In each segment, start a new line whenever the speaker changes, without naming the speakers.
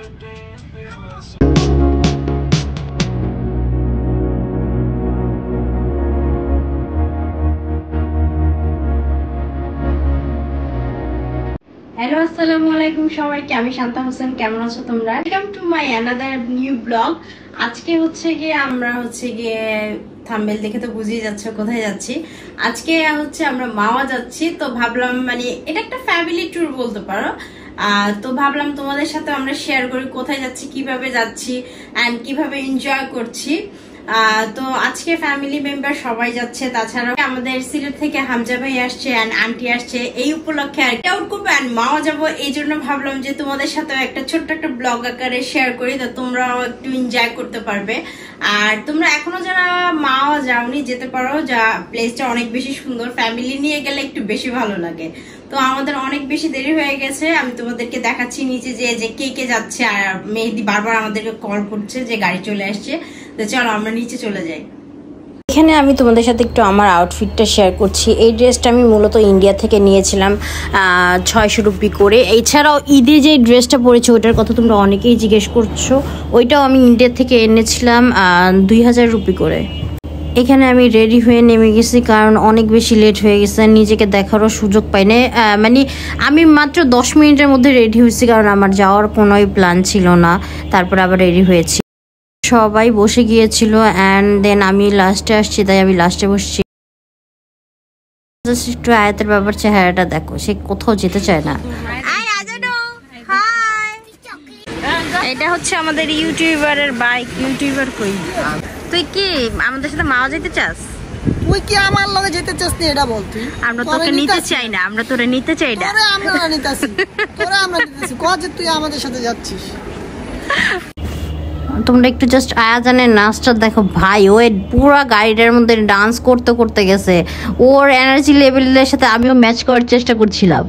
Hello, আসসালামু আলাইকুম সবাইকে। আমি শান্তা হোসেন। কেমন আছো তোমরা? Welcome to my another new blog. আজকে আমরা থাম্বনেল দেখে তো বুঝেই যাচ্ছে কোথায় যাচ্ছি। আজকে আমরা মাওয়া যাচ্ছি। তো ভাবলাম এটা একটা ফ্যামিলি ট্যুর বলতে পারো। তো ভাবলাম তোমাদের সাথে আমরা শেয়ার করি কোথায় যাচ্ছি, কিভাবে যাচ্ছি এন্ড কিভাবে এনজয় করছি। তো আজকে ফ্যামিলি মেম্বার সবাই যাচ্ছে, তাছাড়াও আমাদের সিলেট থেকে হামজা ভাই আসছে এন্ড আন্টি আসছে। এই উপলক্ষে মাওয়া যাবো, এই জন্য ভাবলাম যে তোমাদের সাথে একটা ছোট্ট একটা ব্লগ আকারে শেয়ার করি, তো তোমরাও একটু এনজয় করতে পারবে। আর তোমরা এখনো যারা মাওয়া যাওনি যেতে পারো, যা প্লেসটা অনেক বেশি সুন্দর, ফ্যামিলি নিয়ে গেলে একটু বেশি ভালো লাগে। তো আমাদের অনেক বেশি দেরি হয়ে গেছে, আমি তোমাদেরকে দেখাচ্ছি নিচে যে কে কে যাচ্ছে। আর মেহেদি বারবার আমাদেরকে কল করছে যে গাড়ি চলে আসছে। তো চলো আমরা নিচে চলে যাই। এখানে আমি তোমাদের সাথে একটু আমার আউটফিটটা শেয়ার করছি। এই ড্রেসটা আমি মূলত ইন্ডিয়া থেকে নিয়েছিলাম 600 রুপি করে। এছাড়াও ঈদে যে ড্রেসটা পরেছি ওইটার কথা তোমরা অনেকেই জিজ্ঞেস করছো, ওইটাও আমি ইন্ডিয়া থেকে এনেছিলাম 2000 রুপি করে। এখানে আমি রেডি হয়ে নেমে গেছি, কারণ অনেক বেশি লেট হয়ে গেছে, নিজেকে দেখারও সুযোগ পাই না। আমি মাত্র 10 মিনিটের মধ্যে রেডি হয়েছি, কারণ আমার যাওয়ার কোনোই প্ল্যান ছিল না। তারপর আবার রেডি হয়েছি, সবাই বসে গিয়েছিল অ্যান্ড দেন আমি লাস্টে আসছি, তাই আমি লাস্টে বসছি। একটু আয়াতের বাবার চেহারাটা দেখো, সে কোথাও যেতে চায় না। এটা হচ্ছে আমাদের ইউটিউবারের বাইক। ইউটিউবার কই? তুই কি আমাদের সাথে মাওয়া যেতে চাস?
তুই কি আমার লগে যেতে চাস না এটা বল তুই।
আমরা তোকে নিতে চাই না, আমরা তোরে নিতে চাই না।
আমরা নিতেছি, আমরা নিতেছি। কয় যে তুই আমাদের সাথে যাচ্ছিস।
তোমরা একটু জাস্ট আয়াজানের নাচটা দেখো ভাই, ও পুরো গাড়িটার মধ্যে ডান্স করতে করতে গেছে। ওর এনার্জি লেভেলের সাথে আমিও ম্যাচ করার চেষ্টা করছিলাম।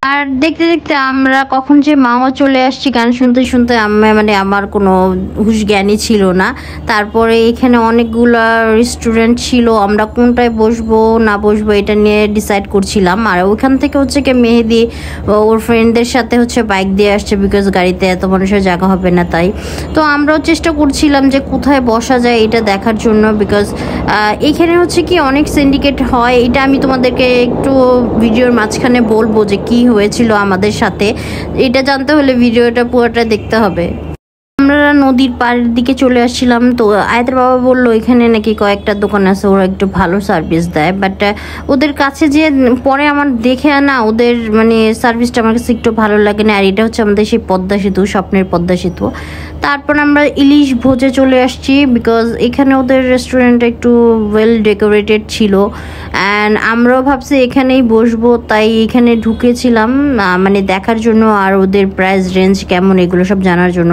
আর দেখতে দেখতে আমরা কখন যে মামা চলে আসছি, গান শুনতে শুনতে আমার কোনো হুঁশ জ্ঞানই ছিল না। তারপরে এখানে অনেকগুলো রেস্টুরেন্ট ছিল, আমরা কোনটায় বসবো না বসবো এটা নিয়ে ডিসাইড করছিলাম। আর ওইখান থেকে মেহেদি ওর ফ্রেন্ডদের সাথে বাইক দিয়ে আসছে, বিকজ গাড়িতে এত মানুষের জায়গা হবে না তাই। তো আমরাও চেষ্টা করছিলাম যে কোথায় বসা যায় এটা দেখার জন্য, বিকজ এখানে কি অনেক সিন্ডিকেট হয়। এটা আমি তোমাদেরকে একটু ভিডিওর মাঝখানে বলবো যে কি হয়েছিল আমাদের সাথে। এটা জানতে হলে ভিডিওটা পুরোটা দেখতে হবে। আমরা নদীর পাড়ের দিকে চলে আসছিলাম। তো আয়াতের বাবা বললো এখানে নাকি কয়েকটা দোকান আছে, ওরা একটু ভালো সার্ভিস দেয়। বাট ওদের কাছে যে পরে আমার দেখে না ওদের সার্ভিসটা আমার কাছে একটু ভালো লাগে না। আর এটা আমাদের সেই পদ্মা সেতু, স্বপ্নের পদ্মা সেতু। তারপর আমরা ইলিশ ভোজে চলে আসছি, বিকজ এখানে ওদের রেস্টুরেন্টটা একটু ওয়েল ডেকোরেটেড ছিল অ্যান্ড আমরাও ভাবছি এখানেই বসবো, তাই এখানে ঢুকেছিলাম দেখার জন্য আর ওদের প্রাইস রেঞ্জ কেমন এগুলো সব জানার জন্য।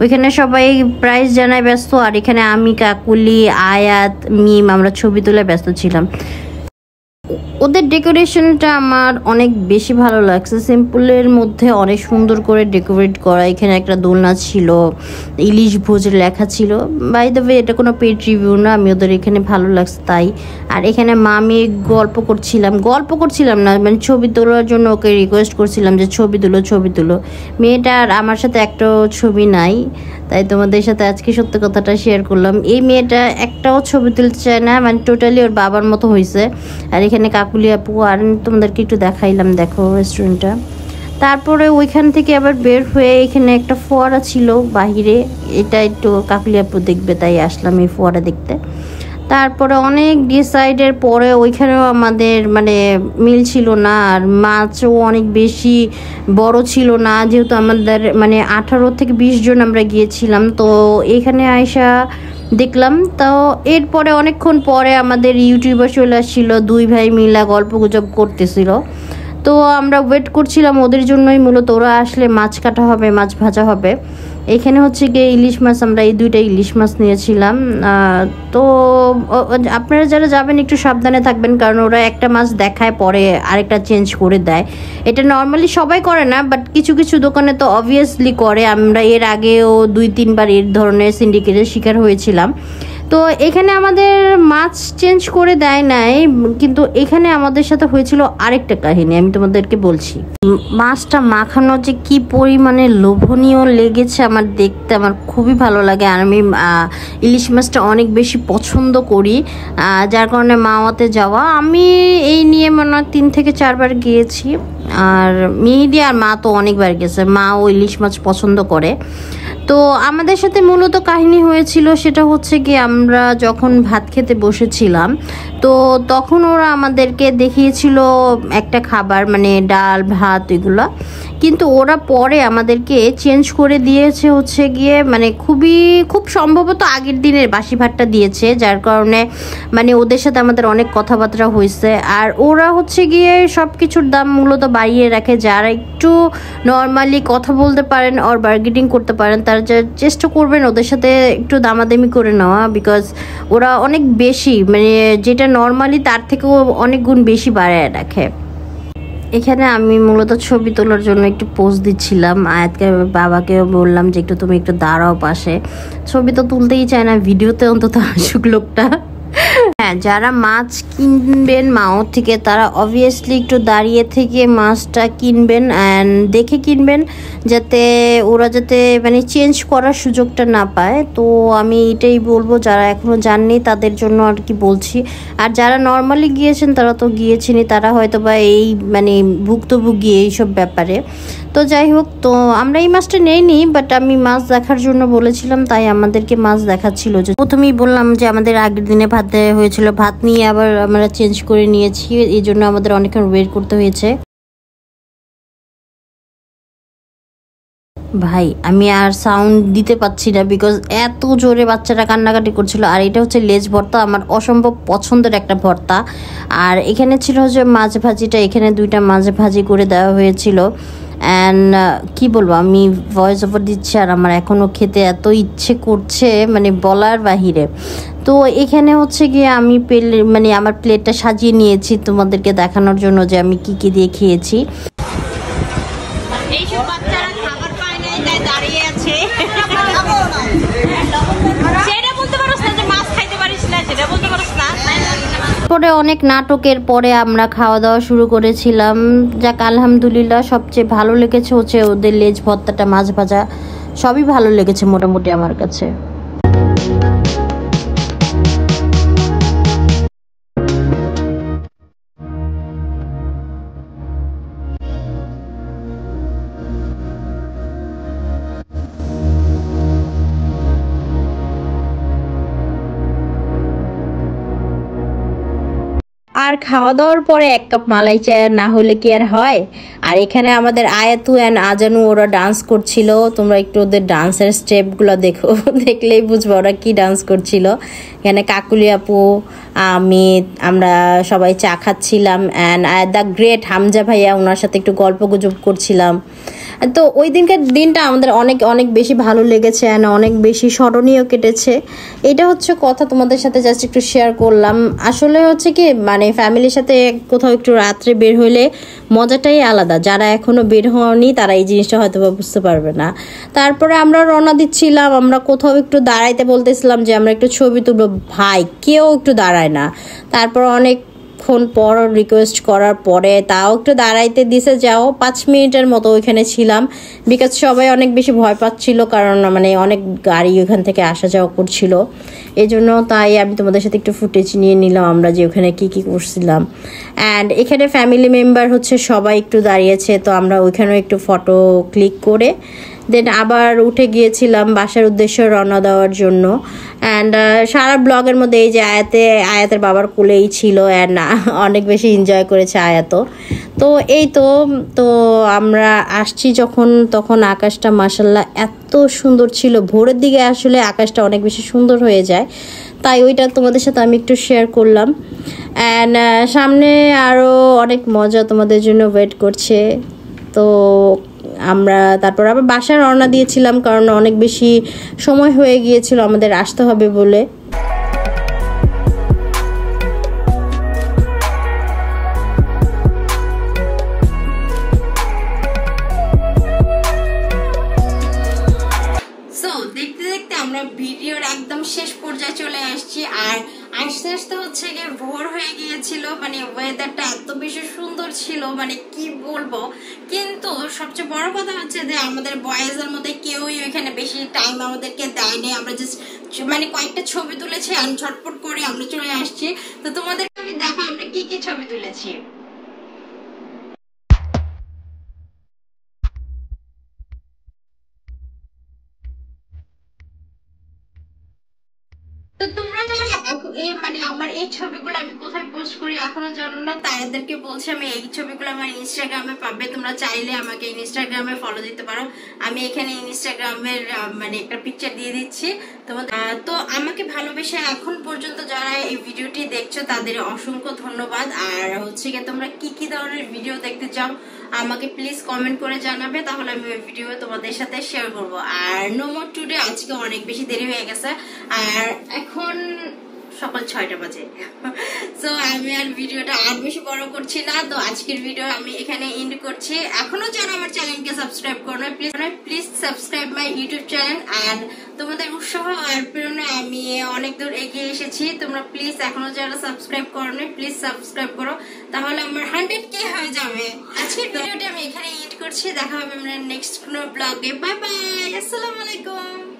ওইখানে সবাই প্রাইস জানায় ব্যস্ত, আর এখানে আমি, কাকুলি, আয়াত, মিম আমরা ছবি তুলে ব্যস্ত ছিলাম। ওদের ডেকোরেশনটা আমার অনেক বেশি ভালো লাগছে, সিম্পলের মধ্যে অনেক সুন্দর করে ডেকোরেট করা। এখানে একটা দোলনা ছিল, ইলিশ ভোজ লেখা ছিল। বাই দ্য ওয়ে এটা কোনো পেড রিভিউ না, আমি ওদের এখানে ভালো লাগছে তাই। আর এখানে মামি গল্প করছিলাম না, ছবি তোলার জন্য ওকে রিকোয়েস্ট করছিলাম যে ছবি তুলো। মেয়েটার আমার সাথে একটাও ছবি নাই, তাই তোমাদের সাথে আজকে সত্য কথাটা শেয়ার করলাম। এই মেয়েটা একটাও ছবি তুলতে চায় না, টোটালি ওর বাবার মতো হয়েছে। আর এখানে কাকুলি আপু, আর তোমাদেরকে একটু দেখাইলাম, দেখো রেস্টুরেন্টটা। তারপরে ওইখান থেকে আবার বের হয়ে এখানে একটা ফোয়ারা ছিল বাহিরে, এটা একটু কাকুলি আপু দেখবে তাই আসলাম এই ফোয়ারা দেখতে। তারপরে অনেক ডিসাইডের পরে ওইখানেও আমাদের মিল ছিল না, আর মাছও অনেক বেশি বড় ছিল না, যেহেতু আমাদের 18 থেকে 20 জন আমরা গিয়েছিলাম। তো এখানে আয়সা দেখলাম। তো এরপরে অনেকক্ষণ পরে আমাদের ইউটিউবার চলে আসছিল, দুই ভাই মিলা গল্প গুজব করতেছিল। তো আমরা ওয়েট করছিলাম ওদের জন্যই, মূলত ওরা আসলে মাছ কাটা হবে, মাছ ভাজা হবে। এখানে হচ্ছে গিয়ে ইলিশ মাছ, আমরা এই দুইটা ইলিশ মাছ নিয়েছিলাম। তো আপনারা যারা যাবেন একটু সাবধানে থাকবেন, কারণ ওরা একটা মাছ দেখায় পরে আরেকটা চেঞ্জ করে দেয়। এটা নর্মালি সবাই করে না, বাট কিছু কিছু দোকানে তো অবভিয়াসলি করে। আমরা এর আগেও 2-3 বার এর ধরনের সিন্ডিকেটের শিকার হয়েছিলাম। তো এখানে আমাদের মাছ চেঞ্জ করে দেয় নাই, কিন্তু এখানে আমাদের সাথে হয়েছিল আরেকটা কাহিনী, আমি তোমাদেরকে বলছি। মাছটা মাখানো যে কি পরিমাণে লোভনীয় লেগেছে আমার দেখতে, আমার খুবই ভালো লাগে। আর আমি ইলিশ মাছটা অনেক বেশি পছন্দ করি, যার কারণে মাওয়াতে যাওয়া। আমি এই নিয়ে মনে হয় 3 থেকে 4 বার গিয়েছি। আর মেহেদি আর মা তো অনেকবার গেছে, মা ও ইলিশ মাছ পছন্দ করে। তো আমাদের সাথে মূলত কাহিনী হয়েছিল সেটা হচ্ছে কি, আমরা যখন ভাত খেতে বসেছিলাম তো তখন ওরা আমাদেরকে দেখিয়েছিল একটা খাবার, মানে ডাল ভাত এগুলো, কিন্তু ওরা পরে আমাদেরকে চেঞ্জ করে দিয়েছে হচ্ছে গিয়ে, মানে খুব সম্ভবত আগের দিনের বাসি ভাতটা দিয়েছে, যার কারণে মানে ওদের সাথে আমাদের অনেক কথাবার্তা হয়েছে। আর ওরা হচ্ছে গিয়ে সব কিছুর দাম মূলত বাড়িয়ে রাখে। যারা একটু নর্মালি কথা বলতে পারেন আর বার্গেনিং করতে পারেন, তারা চেষ্টা করবেন ওদের সাথে একটু দামাদামি করে নেওয়া, বিকজ ওরা অনেক বেশি, মানে যেটা নর্মালি তার থেকেও অনেক গুণ বেশি বাড়ায় রাখে। এখানে আমি মূলত ছবি তোলার জন্য একটু পোজ দিচ্ছিলাম। আয়াতকে বাবাকেও বললাম যে একটু তুমি একটু দাঁড়াও পাশে, ছবি তো তুলতেই চায় না, ভিডিওতে অন্তত আসুক লোকটা। হ্যাঁ, যারা মাছ কিনবেন মাও থেকে তারা অবভিয়াসলি একটু দাঁড়িয়ে থেকে মাছটা কিনবেন, অ্যান্ড দেখে কিনবেন, যাতে ওরা যাতে মানে চেঞ্জ করার সুযোগটা না পায়। তো আমি এটাই বলবো, যারা এখনও যাননি তাদের জন্য আর কি বলছি। আর যারা নর্মালি গিয়েছেন তারা তো গিয়েছেনই, তারা হয়তো বা এই মানে ভুক্তভোগী এইসব ব্যাপারে। তো যাই হোক, তো আমরা এই মাছটা নেইনি, বাট আমি মাছ দেখার জন্য বলেছিলাম, তাই আমাদেরকে মাছ দেখাচ্ছিল। যে প্রথমেই বললাম যে আমাদের আগের দিনে ভাত দেওয়া হয়েছিল, ভাত নিয়ে আবার আমরা চেঞ্জ করে নিয়েছি, এই জন্য আমাদের অনেকক্ষণ ওয়েট করতে হয়েছে। ভাই আমি আর সাউন্ড দিতে পাচ্ছি না, বিকজ এত জোরে বাচ্চারা কান্নাকাটি করছিল। আর এটা হচ্ছে লেজ ভর্তা, আমার অসম্ভব পছন্দের একটা ভর্তা। আর এখানে ছিল হচ্ছে মাছ ভাজিটা, এখানে 2টা মাছ ভাজি করে দেওয়া হয়েছিল। অ্যান্ড কি বলবো, আমি ভয়েস ওভার দিচ্ছি আর আমার এখনও খেতে এত ইচ্ছে করছে, মানে বলার বাহিরে। তো এখানে হচ্ছে গিয়ে আমি মানে আমার প্লেটটা সাজিয়ে নিয়েছি তোমাদেরকে দেখানোর জন্য যে আমি কি কি দিয়ে খেয়েছি। এইসব বাচ্চারা খাবার পায় না, তাই দাঁড়িয়ে আছে। সেটা বলতে পারছ না যে মাছ খাইতে পারিস না, সেটা বলতে পারছ না। পরে অনেক নাটকের পরে আমরা খাওয়া দাওয়া শুরু করেছিলাম। যাক আলহামদুলিল্লাহ, সবচেয়ে ভালো লেগেছে হচ্ছে ওদের লেজ ভর্তাটা, মাছ ভাজা, সবই ভালো লেগেছে মোটামুটি আমার কাছে। আর খাওয়া দাওয়ার পরে 1 কাপ মালাই চা না হলে কি আর হয়। আর এখানে আমাদের আয়াতু অ্যান্ড আজানু ওরা ডান্স করছিল, তোমরা একটু ওদের ডান্সের স্টেপগুলো দেখো, দেখলেই বুঝবো ওরা কি ডান্স করছিল। এখানে কাকুলি আপু, আমরা সবাই চা খাচ্ছিলাম, অ্যান্ড দ্য গ্রেট হামজা ভাইয়া, ওনার সাথে একটু গল্প গুজব করছিলাম। তো ওই দিনকার দিনটা আমাদের অনেক অনেক বেশি ভালো লেগেছে, অ্যান্ড অনেক বেশি স্মরণীয় কেটেছে। এটা হচ্ছে কথা, তোমাদের সাথে জাস্ট একটু শেয়ার করলাম। আসলে হচ্ছে কি, মানে ফ্যামিলির সাথে কোথাও একটু রাত্রে বের হইলে মজাটাই আলাদা। যারা এখনো বের হওনি তারা এই জিনিসটা হয়তো বুঝতে পারবে না। তারপরে আমরা রওনা দিচ্ছিলাম, আমরা কোথাও একটু দাঁড়াইতে বলতেছিলাম যে আমরা একটু ছবি তুলবো, ভাই কেউ একটু দাঁড়ায় না। তারপর অনেকক্ষণ পর রিকোয়েস্ট করার পরে তাও একটু দাঁড়াইতে দিছে, যাও 5 মিনিটের মতো ওইখানে ছিলাম, বিকজ সবাই অনেক বেশি ভয় পাচ্ছিল, কারণ মানে অনেক গাড়ি ওইখান থেকে আসা যাওয়া করছিল। এই জন্য তাই আমি তোমাদের সাথে একটু ফুটেজ নিয়ে নিলাম আমরা যে ওখানে কী কী করছিলাম। অ্যান্ড এখানে ফ্যামিলি মেম্বার হচ্ছে সবাই একটু দাঁড়িয়েছে, তো আমরা ওইখানেও একটু ফটো ক্লিক করে দেন আবার উঠে গিয়েছিলাম বাসার উদ্দেশ্যে রওনা দেওয়ার জন্য। অ্যান্ড সারা ব্লগের মধ্যে এই যে আয়াতের বাবার কোলেই ছিল, অ্যান্ড অনেক বেশি এনজয় করেছে আয়াত। তো এই তো আমরা আসছি যখন, তখন আকাশটা মাশাল্লাহ এত সুন্দর ছিল। ভোরের দিকে আসলে আকাশটা অনেক বেশি সুন্দর হয়ে যায়, তাই ওইটা তোমাদের সাথে আমি একটু শেয়ার করলাম। অ্যান্ড সামনে আরও অনেক মজা তোমাদের জন্য ওয়েট করছে। তো আমরা তারপর আবার বাসায় রওনা দিয়েছিলাম, কারণ অনেক বেশি সময় হয়ে গিয়েছিল আমাদের আসতে হবে বলে। আমরা ভিডিওর একদম শেষ পর্যায়ে চলে আসছি, আর আস্তে আস্তে হচ্ছে গিয়ে ভোর হয়ে গিয়েছিল। মানে ওয়েদারটা এত বেশি সুন্দর ছিল, মানে কি বলবো। কিন্তু সবচেয়ে বড় কথা হচ্ছে যে আমাদের বয়েজের মধ্যে কেউই এখানে বেশি টাইম আমাদেরকে দেয়নি। আমরা জাস্ট মানে কয়েকটা ছবি তুলেছি আর ঝটপট করে আমরা চলে আসছি। তো তোমাদের আমি দেখো আমরা কি কি ছবি তুলেছি। তো তোমরা মানে আমার এই ছবিগুলো আমি কোথায় পোস্ট করি এখনো জানো না, তাদেরকে বলছি আমি এই ছবিগুলো আমার ইনস্টাগ্রামে পাবে। তোমরা চাইলে আমাকে ইনস্টাগ্রামে ফলো দিতে পারো। আমি এখানে ইনস্টাগ্রামের মানে একটা পিকচার দিয়ে দিচ্ছি তোমাদের। তো আমাকে ভালোবেসে এখন পর্যন্ত যারা এই ভিডিওটি দেখছো তাদের অসংখ্য ধন্যবাদ। আর হচ্ছে কি তোমরা কি কি ধরনের ভিডিও দেখতে চাও আমাকে প্লিজ কমেন্ট করে জানাবে, তাহলে আমি ওই ভিডিও তোমাদের সাথে শেয়ার করবো। আর নো মোর টুডে আজকে অনেক বেশি দেরি হয়ে গেছে, আর এখন সকাল 6টা বাজে। সো আমি আর ভিডিওটা আর বেশি বড় করছি না। তো আজকের ভিডিও আমি এখানে এন্ড করছি। এখনো যারা আমার চ্যানেলকে সাবস্ক্রাইব করো না, please subscribe my YouTube channel. আর তোমাদের উৎসাহ আর প্রেরণায় আমি অনেক দূর এগিয়ে এসেছি। তোমরা প্লিজ এখনো যারা সাবস্ক্রাইব করো না, প্লিজ সাবস্ক্রাইব করো, তাহলে আমার 100K হয়ে যাবে। আজকের ভিডিওটা আমি এখানে এন্ড করছি। দেখা হবে আমরা নেক্সট কোনো ব্লগে। বাই বাই, আসসালামু আলাইকুম।